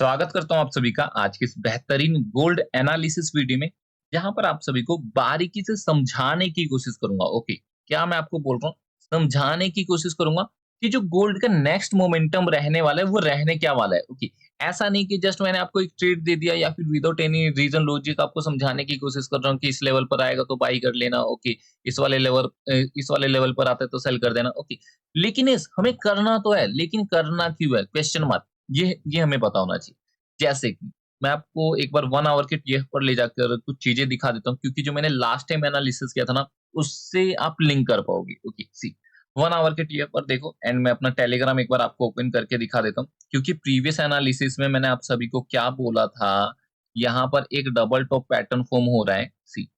स्वागत करता हूँ आप सभी का आज की इस बेहतरीन गोल्ड एनालिसिस वीडियो में, जहां पर आप सभी को बारीकी से समझाने की कोशिश करूंगा। ओके, क्या मैं आपको बोल रहा हूँ? समझाने की कोशिश करूंगा कि जो गोल्ड का नेक्स्ट मोमेंटम रहने वाला है वो रहने क्या वाला है। ओके, ऐसा नहीं कि जस्ट मैंने आपको एक ट्रेड दे दिया या फिर विदाउट एनी रीजन लॉजिक आपको समझाने की कोशिश कर रहा हूँ कि इस लेवल पर आएगा तो बाई कर लेना। ओके, इस वाले लेवल पर आता है तो सेल कर देना। ओके, लेकिन इस हमें करना तो है, लेकिन करना क्यों है? Question mark. ये हमें पता होना चाहिए। जैसे कि मैं आपको एक बार 1 आवर के टीएफ पर ले जाकर कुछ चीजें दिखा देता हूँ, क्योंकि जो मैंने लास्ट टाइम एनालिसिस किया था ना, उससे आप लिंक कर पाओगे। ओके, सी 1 आवर के टीएफ पर देखो, एंड मैं अपना टेलीग्राम एक बार आपको ओपन करके दिखा देता हूँ, क्योंकि प्रीवियस एनालिसिस में मैंने आप सभी को क्या बोला था। यहाँ पर एक डबल टॉप पैटर्न फॉर्म हो रहा है। सी,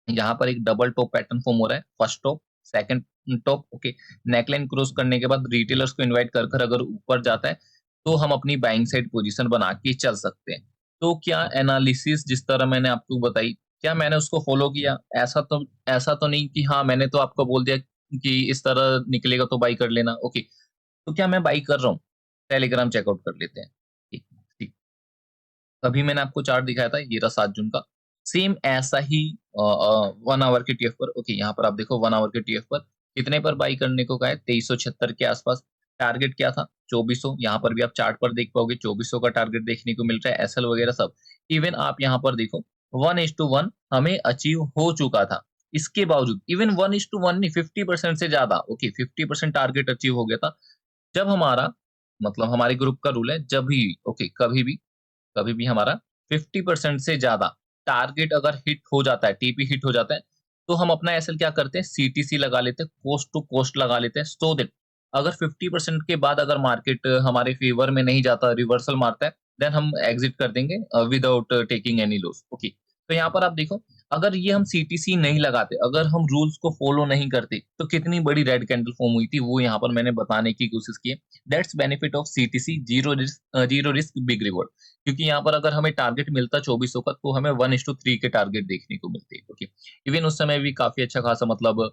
यहाँ पर एक डबल टॉप पैटर्न फॉर्म हो रहा है। First top, second top. Okay, neckline cross करने के बाद रिटेलर्स को इनवाइट कर कर अगर ऊपर जाता है तो हम अपनी बाइंग साइड पोजीशन बना के चल सकते हैं। तो क्या एनालिसिस जिस तरह मैंने आपको बताई, क्या मैंने उसको फॉलो किया? ऐसा तो नहीं कि हाँ मैंने तो आपको बोल दिया कि इस तरह निकलेगा तो बाई कर लेना। ओके, तो क्या मैं बाई कर रहा हूँ? टेलीग्राम चेकआउट कर लेते हैं। ठीक, ठीक। अभी मैंने आपको चार्ट दिखाया था, ये रहा 7 जून का। सेम ऐसा ही 1 आवर के टीएफ पर। ओके, यहाँ पर आप देखो 1 आवर के टीएफ पर कितने पर बाई करने को कहा है? 2376 के आसपास। टारगेट क्या था? 2400। यहाँ पर भी आप चार्ट पर देख पाओगे 2400 का टारगेट देखने को मिल रहा है, एसएल वगैरह सब। इवन आप यहाँ पर देखो 1:1 हमें अचीव हो चुका था। इसके बावजूद इवन 1:1 नहीं, 50% से ज्यादा। ओके, 50% टारगेट अचीव हो गया था। जब हमारा मतलब हमारे ग्रुप का रूल है, जब भी ओके कभी भी हमारा 50% से ज्यादा टारगेट अगर हिट हो जाता है, टीपी हिट हो जाता है, तो हम अपना एसएल क्या करते हैं? सीटीसी लगा लेते हैं, कोस्ट टू कोस्ट लगा लेते हैं, सो दैट अगर 50% के बाद अगर मार्केट हमारे फेवर में नहीं जाता, रिवर्सल मारता है, देन हम एग्जिट कर देंगे without taking any loss. Okay, तो यहाँ पर आप देखो, अगर ये हम सीटीसी नहीं लगाते, अगर हम रूल्स को फॉलो नहीं करते, तो कितनी बड़ी रेड कैंडल फॉर्म हुई थी वो यहाँ पर मैंने बताने की कोशिश की है। That's benefit of CTC, zero risk big reward. क्योंकि यहाँ पर अगर हमें टारगेट मिलता 2400 का, तो हमें 1:3 के टारगेट देखने को मिलते हैं। ओके, इवन उस समय भी काफी अच्छा खासा मतलब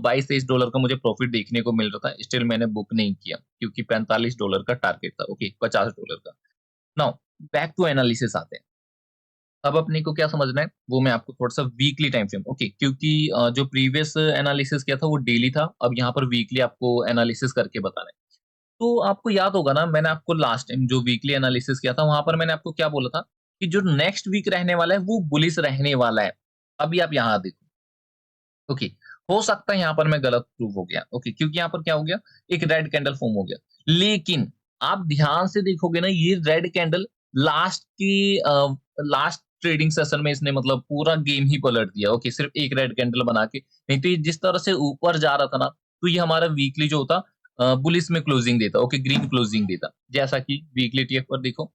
$22-23 का मुझे प्रॉफिट देखने को मिल रहा था। स्टिल मैंने बुक नहीं किया क्योंकि $45 का टारगेट था। ओके, $50 का। नाउ बैक टू एनालिसिस आते हैं। अब अपने को क्या समझना है वो मैं आपको थोड़ा सा वीकली टाइम फ्रेम। ओके, क्योंकि जो प्रीवियस एनालिसिस किया था वो डेली था, अब यहाँ पर वीकली आपको एनालिसिस करके बताना है। तो आपको याद होगा ना, मैंने आपको लास्ट टाइम जो वीकली एनालिसिस किया था वहां पर मैंने आपको क्या बोला था कि जो नेक्स्ट वीक रहने वाला है वो बुलिश रहने वाला है। अभी आप यहाँ देखो। ओके, हो सकता है यहाँ पर मैं गलत प्रूव हो गया। ओके, क्योंकि यहाँ पर क्या हो गया, एक रेड कैंडल फॉर्म हो गया, लेकिन आप ध्यान से देखोगे ना, ये red candle last trading session में इसने मतलब पूरा गेम ही पलट दिया। ओके, सिर्फ एक रेड कैंडल बना के। नहीं तो ये जिस तरह से ऊपर जा रहा था ना, तो ये हमारा वीकली जो होता बुलिस में क्लोजिंग देता। ओके, ग्रीन क्लोजिंग देता, जैसा कि वीकली टीएफ पर देखो।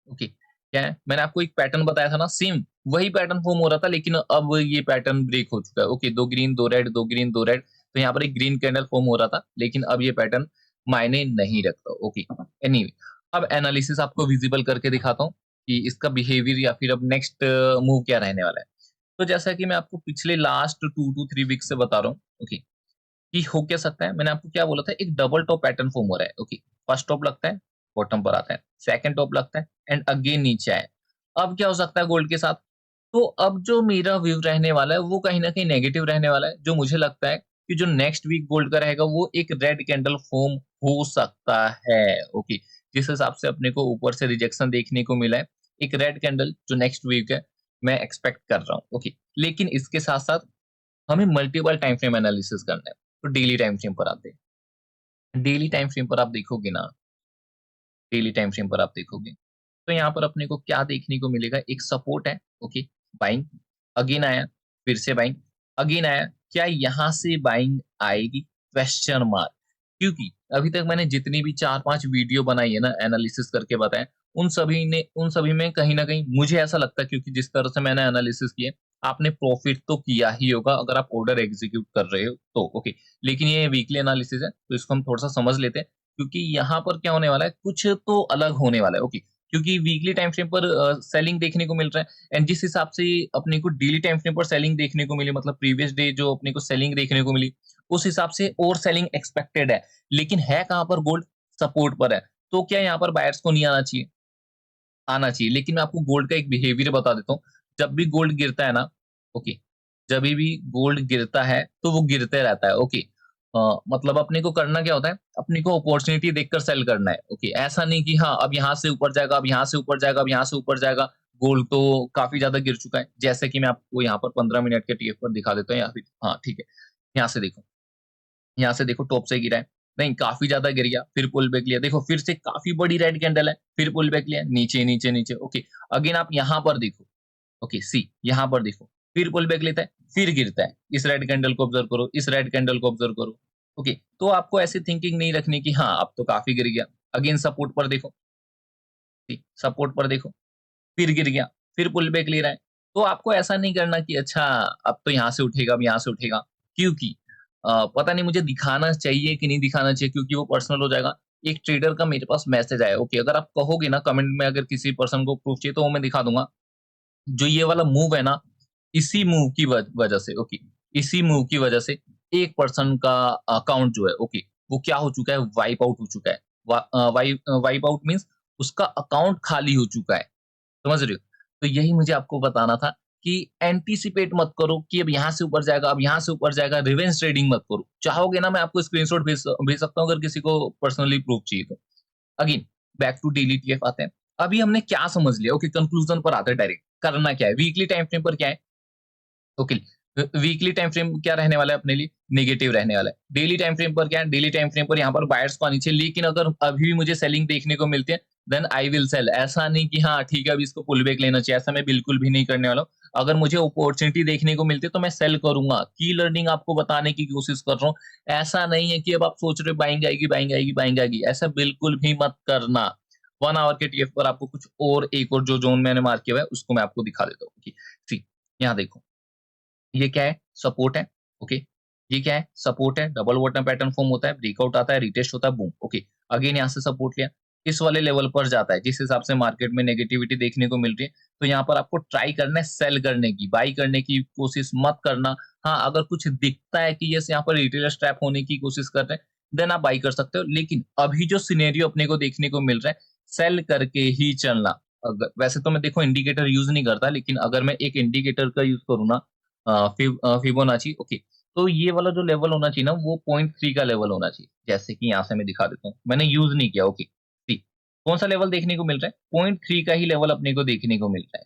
ओके, क्या है, मैंने आपको एक पैटर्न बताया था ना, सेम वही पैटर्न फॉर्म हो रहा था, लेकिन अब ये पैटर्न ब्रेक हो चुका है। Okay, 2 green 2 red, 2 green 2 red, तो यहाँ पर एक ग्रीन कैंडल फॉर्म हो रहा था, लेकिन अब ये पैटर्न मायने नहीं रखता। ओके, एनीवे, अब एनालिसिस आपको विजिबल करके दिखाता हूँ कि इसका बिहेवियर या फिर अब नेक्स्ट मूव क्या रहने वाला है। तो जैसा कि मैं आपको पिछले लास्ट 2 to 3 वीक से बता रहा हूँ। ओके, कि हो क्या सकता है, मैंने आपको क्या बोला था, एक डबल टॉप पैटर्न फॉर्म हो रहा है। ओके, फर्स्ट टॉप लगता है, बॉटम पर आता है, सेकंड टॉप लगता है, एंड अगेन नीचे आए। अब क्या हो सकता है गोल्ड के साथ? तो अब जो मेरा व्यू रहने वाला है वो कहीं ना कहीं नेगेटिव रहने वाला है। जो मुझे लगता है कि जो नेक्स्ट वीक गोल्ड का रहेगा वो एक रेड कैंडल फॉर्म हो सकता है। ओके, जिस हिसाब से अपने को ऊपर से रिजेक्शन देखने को मिला है, एक रेड कैंडल जो नेक्स्ट वीक है मैं एक्सपेक्ट कर रहा हूँ। ओके, लेकिन इसके साथ साथ हमें मल्टीपल टाइम फ्रेम एनालिसिस करना है। तो डेली टाइम फ्रेम पर आते हैं। डेली टाइम फ्रेम पर आप देखोगे ना, डेली टाइम फ्रेम पर आप देखोगे तो यहाँ पर अपने को क्या देखने को मिलेगा, एक सपोर्ट है। ओके, बाइंग, अगेन आया, फिर से बाइंग, अगेन आया। क्या यहाँ से बाइंग आएगी? Question mark. क्योंकि अभी तक मैंने जितनी भी 4-5 वीडियो बनाई है ना, एनालिसिस करके बताया, उन सभी में कहीं ना कहीं मुझे ऐसा लगता है, क्योंकि जिस तरह से मैंने एनालिसिस किया, आपने प्रॉफिट तो किया ही होगा अगर आप ऑर्डर एग्जीक्यूट कर रहे हो तो। ओके, लेकिन ये वीकली एनालिसिस है तो इसको हम थोड़ा सा समझ लेते हैं, क्योंकि यहाँ पर क्या होने वाला है, कुछ तो अलग होने वाला है। ओके, क्योंकि वीकली टाइम फ्रेम पर सेलिंग देखने को मिल रहा है, एंड जिस हिसाब से अपने को डेली टाइम फ्रेम पर सेलिंग देखने को मिली, मतलब प्रीवियस डे जो अपने को सेलिंग देखने को मिली, उस हिसाब से और सेलिंग एक्सपेक्टेड है। लेकिन है कहां पर गोल्ड? सपोर्ट पर है। तो क्या यहाँ पर बायर्स को नहीं आना चाहिए? आना चाहिए। लेकिन मैं आपको गोल्ड का एक बिहेवियर बता देता हूँ। जब भी गोल्ड गिरता है ना, ओके, जभी भी गोल्ड गिरता है, तो वो गिरते रहता है, ओके। मतलब अपने को करना क्या होता है, अपने को अपॉर्च्युनिटी देखकर सेल करना है, ओके। ऐसा नहीं कि हाँ, अब यहाँ से ऊपर जाएगा, अब यहाँ से ऊपर जाएगा, अब यहाँ से ऊपर जाएगा, गोल्ड तो काफ़ी ज़्यादा गिर चुका है। जैसे कि मैं आपको यहाँ पर 15 मिनट के टीएफ पर दिखा देता हूँ या फिर हाँ, ठीक है। यहाँ से देखो। यहाँ से देखो टॉप से गिरा है, नहीं काफ़ी ज़्यादा गिर गया, फिर पुल बैक लिया, देखो फिर से काफ़ी बड़ी रेड कैंडल है, फिर पुल बैक लिया, नीचे, नीचे, नीचे, ओके। अगेन आप यहाँ पर देखो, ओके, सी यहाँ पर देखो, फिर पुल बैक लेता है, फिर गिरता है। इस रेड कैंडल को ऑब्जर्व करो, इस रेड कैंडल को ऑब्जर्व करो, ओके। तो आपको ऐसी थिंकिंग नहीं रखनी कि हाँ, अब तो काफ़ी गिर गया। अगेन सपोर्ट पर देखो, सी सपोर्ट पर देखो, फिर गिर गया, फिर पुल बैक ले रहा है। तो आपको ऐसा नहीं करना कि अच्छा अब तो यहाँ से उठेगा, अब यहाँ से उठेगा। क्योंकि पता नहीं मुझे दिखाना चाहिए कि नहीं दिखाना चाहिए क्योंकि वो पर्सनल हो जाएगा। एक ट्रेडर का मेरे पास मैसेज आया, ओके, अगर आप कहोगे ना कमेंट में अगर किसी पर्सन को प्रूफ चाहिए तो वो मैं दिखा दूँगा। जो ये वाला मूव है ना, इसी मूव की वजह से, ओके, इसी मूव की वजह से एक पर्सन का अकाउंट जो है, ओके, वो क्या हो चुका है, वाइप आउट हो चुका है। वाइप आउट मीन्स उसका अकाउंट खाली हो चुका है। समझ रहे हो? तो यही मुझे आपको बताना था कि एंटीसिपेट मत करो कि अब यहाँ से ऊपर जाएगा, अब यहाँ से ऊपर जाएगा, रिवेंज ट्रेडिंग मत करो। चाहोगे ना मैं आपको स्क्रीनशॉट भेज सकता हूँ अगर किसी को पर्सनली प्रूफ चाहिए तो। Again back to daily TF आते हैं। अभी हमने क्या समझ लिया? ओके, कंक्लूजन पर आते हैं डायरेक्ट। करना क्या है? वीकली टाइम फ्रेम पर क्या है? ओके, वीकली टाइम फ्रेम क्या रहने वाला है अपने लिए? नेगेटिव रहने वाला है। डेली टाइम फ्रेम पर क्या है? डेली टाइम फ्रेम पर यहाँ पर बायर्स को आनी चाहिए, लेकिन अगर अभी भी मुझे सेलिंग देखने को मिलती है, देन आई विल सेल। ऐसा नहीं कि हाँ, ठीक है, अभी इसको पुल बैक लेना चाहिए, ऐसा मैं बिल्कुल भी नहीं करने वाला हूँ। अगर मुझे अपॉर्च्युनिटी देखने को मिलती है, तो मैं सेल करूँगा। की लर्निंग आपको बताने की कोशिश कर रहा हूँ। ऐसा नहीं है कि अब आप सोच रहे हो बाइंग आएगी, बाइंग आएगी, बाइंग आएगी, ऐसा बिल्कुल भी मत करना। 1 आवर के टीएफ पर आपको कुछ और एक और जो ज़ोन मैंने मार्क किया हुआ है, उसको मैं आपको दिखा देता हूँ। ओके, सी यहाँ देखो। ये क्या है? सपोर्ट है, ओके। ये क्या है? सपोर्ट है, डबल बॉटम पैटर्न फॉर्म होता है, ब्रेकआउट आता है, रिटेस्ट होता है, बूम, ओके। अगेन यहाँ से सपोर्ट लिया, इस वाले लेवल पर जाता है, जिस हिसाब से मार्केट में नेगेटिविटी देखने को मिल रही है, तो यहाँ पर आपको ट्राई करना है सेल करने की, बाई करने की कोशिश मत करना। हाँ, अगर कुछ दिखता है कि यस यहाँ पर रिटेलर्स ट्रैप होने की कोशिश कर रहे हैं, देन आप बाई कर सकते हो। लेकिन अभी जो सिनेरियो अपने को देखने को मिल रहा है, सेल करके ही चलना। अगर वैसे तो मैं देखो इंडिकेटर यूज़ नहीं करता, लेकिन अगर मैं एक इंडिकेटर का यूज़ करूँ ना, फिबोनाची, ओके। तो ये वाला जो लेवल होना चाहिए ना, वो 0.3 का लेवल होना चाहिए। जैसे कि यहाँ से मैं दिखा देता हूँ। मैंने यूज़ नहीं किया, ओके। सी कौन-सा लेवल देखने को मिल रहा है? 0.3 का ही लेवल अपने को देखने को मिल रहा है।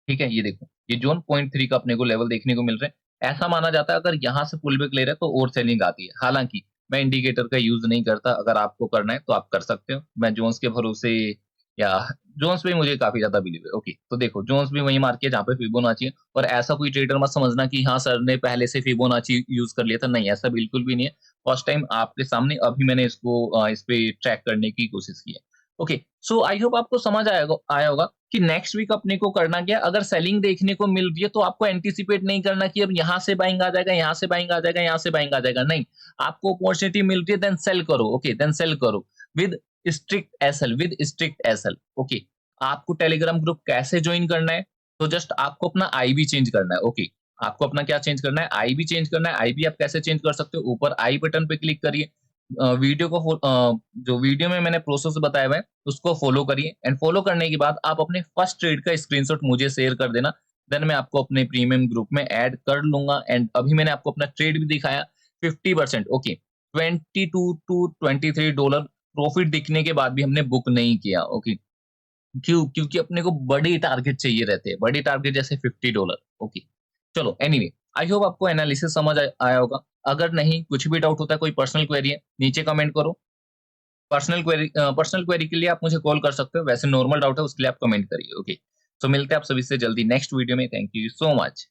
ठीक है? ये देखो, ये ज़ोन 0.3 का अपने को लेवल देखने को मिल रहा है। ऐसा माना जाता है अगर यहाँ से पुल बैक ले रहा है तो और सेलिंग आती है। हालाँकि मैं इंडिकेटर का यूज़ नहीं करता, अगर आपको करना है तो आप कर सकते हो। मैं जोन्स के भरोसे या जोन्स पे मुझे काफ़ी ज़्यादा बिलीव है। ओके, तो देखो जोन्स भी वही मार्क किया जहाँ पे फिबोनाची है, और ऐसा कोई ट्रेडर मत समझना कि हाँ, सर ने पहले से फिबोनाची यूज़ कर लिया था। नहीं, ऐसा बिल्कुल भी नहीं है। फर्स्ट टाइम आपके सामने अभी मैंने इसको इस पे ट्रैक करने की कोशिश की है। ओके, सो आई होप आपको समझ आया होगा कि नेक्स्ट वीक अपने को करना क्या है। अगर सेलिंग देखने को मिल रही है तो आपको एंटीसिपेट नहीं करना कि अब यहाँ से बाइंग आ जाएगा, यहाँ से बाइंग आ जाएगा, यहाँ से बाइंग आ जाएगा। नहीं, आपको अपॉर्चुनिटी मिल रही है, देन सेल करो। ओके, देन सेल करो विद स्ट्रिक्ट एसएल। ओके, आपको टेलीग्राम ग्रुप कैसे ज्वाइन करना है? तो जस्ट आपको अपना आईबी चेंज करना है। ओके, आपको अपना क्या चेंज करना है? आईबी चेंज करना है। आईबी आप कैसे चेंज कर सकते हो? ऊपर आई बटन पे क्लिक करिए। जो वीडियो में मैंने प्रोसेस बताया हुआ है, उसको फॉलो करिए, एंड फॉलो करने के बाद आप अपने फर्स्ट ट्रेड का स्क्रीनशॉट मुझे शेयर कर देना। देन मैं आपको अपने प्रीमियम ग्रुप में ऐड कर लूँगा, एंड अभी मैंने आपको अपना ट्रेड भी दिखाया 50%, ओके। 22 टू $23 प्रॉफिट दिखने के बाद भी हमने बुक नहीं किया, ओके। क्यों? क्योंकि अपने को बड़े टारगेट चाहिए रहते हैं, बड़े टारगेट जैसे $50, ओके। चलो एनीवे, आई होप आपको एनालिसिस समझ आया होगा। अगर नहीं, कुछ भी डाउट होता है, कोई पर्सनल क्वेरी है, नीचे कमेंट करो। पर्सनल क्वेरी के लिए आप मुझे कॉल कर सकते हो, वैसे नॉर्मल डाउट है उसके लिए आप कमेंट करिए, ओके। सो मिलते हैं आप सभी से जल्दी नेक्स्ट वीडियो में। Thank you so much.